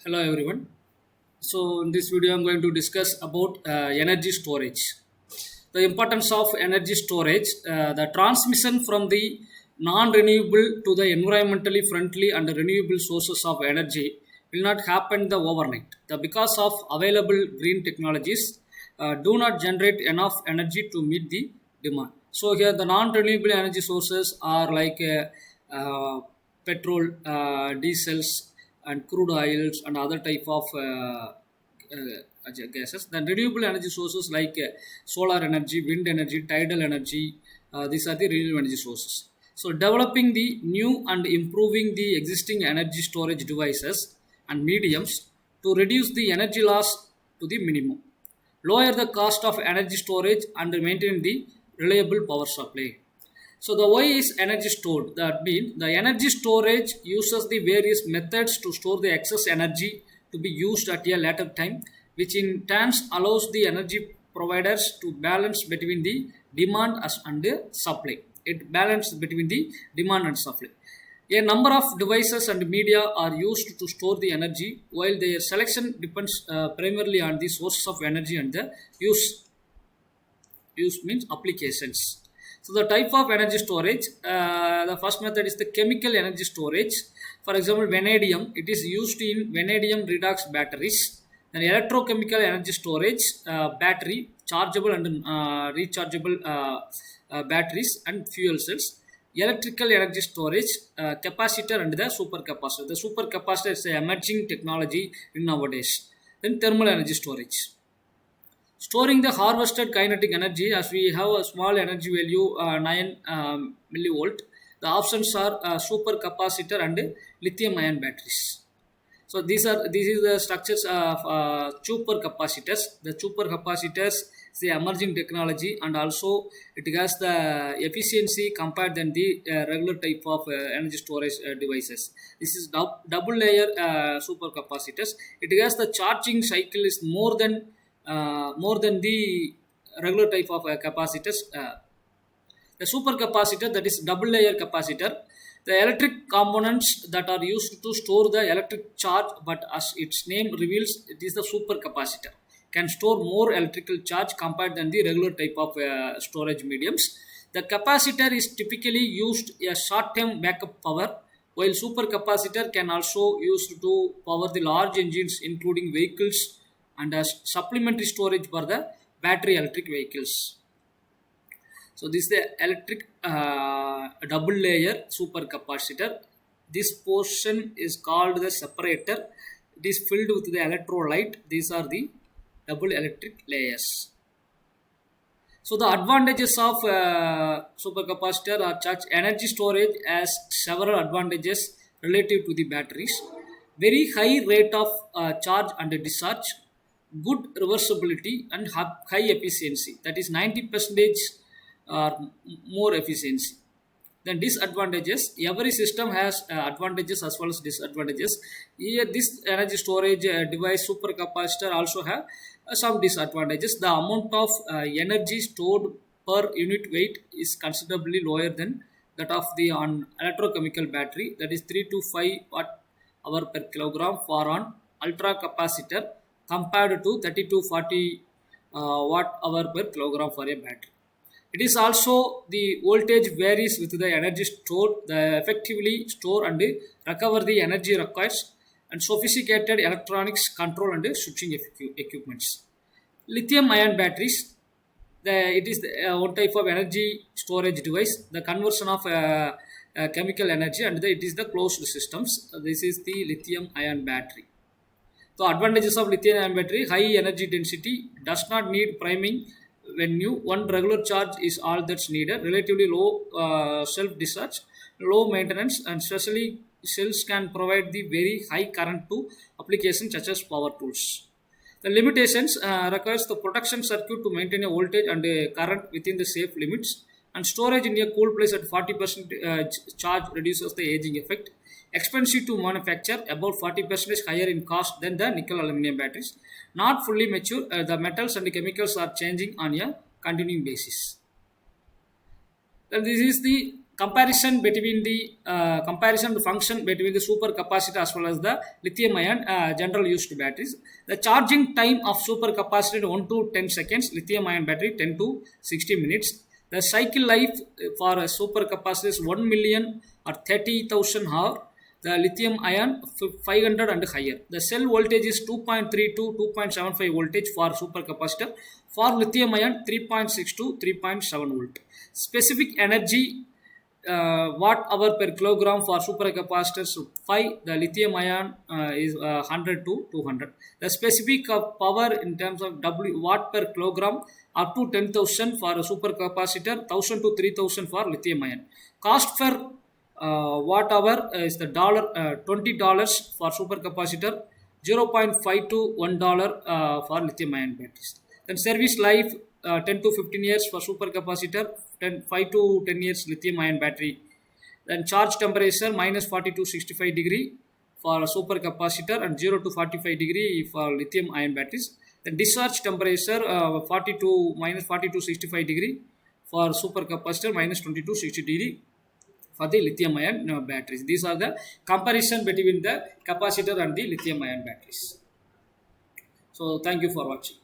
Hello everyone. So in this video I'm going to discuss about energy storage. The importance of energy storage, the transmission from the non-renewable to the environmentally friendly and renewable sources of energy will not happen the overnight. Because of available green technologies do not generate enough energy to meet the demand. So here the non-renewable energy sources are like petrol, diesels, and crude oils and other type of gases. Then renewable energy sources like solar energy, wind energy, tidal energy. These are the renewable energy sources. So developing the new and improving the existing energy storage devices and mediums to reduce the energy loss to the minimum, lower the cost of energy storage and maintain the reliable power supply. So the why is energy stored? That means the energy storage uses the various methods to store the excess energy to be used at a later time, which in turn allows the energy providers to balance between the demand and the supply. It balances between the demand and supply. A number of devices and media are used to store the energy, while their selection depends primarily on the sources of energy and the use. Use means applications. So the type of energy storage, the first method is the chemical energy storage. For example, vanadium, it is used in vanadium redox batteries. Then electrochemical energy storage, battery, chargeable and rechargeable batteries and fuel cells. Electrical energy storage, capacitor and the supercapacitor. The supercapacitor is an emerging technology in nowadays. Then thermal energy storage. Storing the harvested kinetic energy, as we have a small energy value 9 millivolt, the options are supercapacitor and lithium ion batteries. So this is the structures of supercapacitors. The supercapacitors is the emerging technology, and also it has the efficiency compared than the regular type of energy storage devices. This is double layer supercapacitors. It has the charging cycle is more than the regular type of capacitors. The supercapacitor, that is double layer capacitor, the electric components that are used to store the electric charge, but as its name reveals, it is the supercapacitor, can store more electrical charge compared than the regular type of storage mediums. The capacitor is typically used as short-term backup power, while supercapacitor can also used to power the large engines, including vehicles, and as supplementary storage for the battery electric vehicles. So this is the electric double layer supercapacitor. This portion is called the separator. It is filled with the electrolyte. These are the double electric layers. So the advantages of supercapacitor are such: energy storage has several advantages relative to the batteries. Very high rate of charge and discharge, good reversibility and high efficiency, that is 90% or more efficiency. Then disadvantages, every system has advantages as well as disadvantages. Here this energy storage device supercapacitor also have some disadvantages. The amount of energy stored per unit weight is considerably lower than that of the on electrochemical battery, that is 3 to 5 watt hour per kilogram for an ultra capacitor, compared to 30 to 40 watt hour per kilogram for a battery. It is also the voltage varies with the energy stored. The effectively store and recover the energy requires and sophisticated electronics control and switching equipments. Lithium ion batteries, it is one type of energy storage device. The conversion of chemical energy, and it is the closed systems. This is the lithium ion battery. So advantages of lithium ion battery: high energy density, does not need priming when new, one regular charge is all that's needed, relatively low self discharge, low maintenance, and especially cells can provide the very high current to applications such as power tools. The limitations requires the protection circuit to maintain a voltage and a current within the safe limits, and storage in a cool place at 40% charge reduces the aging effect. Expensive to manufacture, about 40% higher in cost than the nickel aluminum batteries. Not fully mature, the metals and the chemicals are changing on a continuing basis. Then this is the comparison between the comparison function between the supercapacitor as well as the lithium ion general used batteries. The charging time of supercapacitor 1 to 10 seconds, lithium ion battery 10 to 60 minutes. The cycle life for a supercapacitor is 1 million or 30,000 hours. The lithium ion 500 and higher. The cell voltage is 2.3 to 2.75 voltage for supercapacitor. For lithium ion 3.6 to 3.7 volt. Specific energy watt hour per kilogram for supercapacitors 5. The lithium ion is 100 to 200. The specific power in terms of W watt per kilogram up to 10,000 for a supercapacitor, 1,000 to 3,000 for lithium ion. Cost per watt hour is the $20 for supercapacitor, 0.5 to $1 for lithium ion batteries. Then service life 10 to 15 years for supercapacitor, 5 to 10 years lithium ion battery. Then charge temperature minus 40 to 65 degree for supercapacitor and 0 to 45 degree for lithium ion batteries. Then discharge temperature 40 to 65 degree for supercapacitor, minus 20 to 60 degree for the lithium ion batteries. These are the comparison between the capacitor and the lithium ion batteries. So thank you for watching.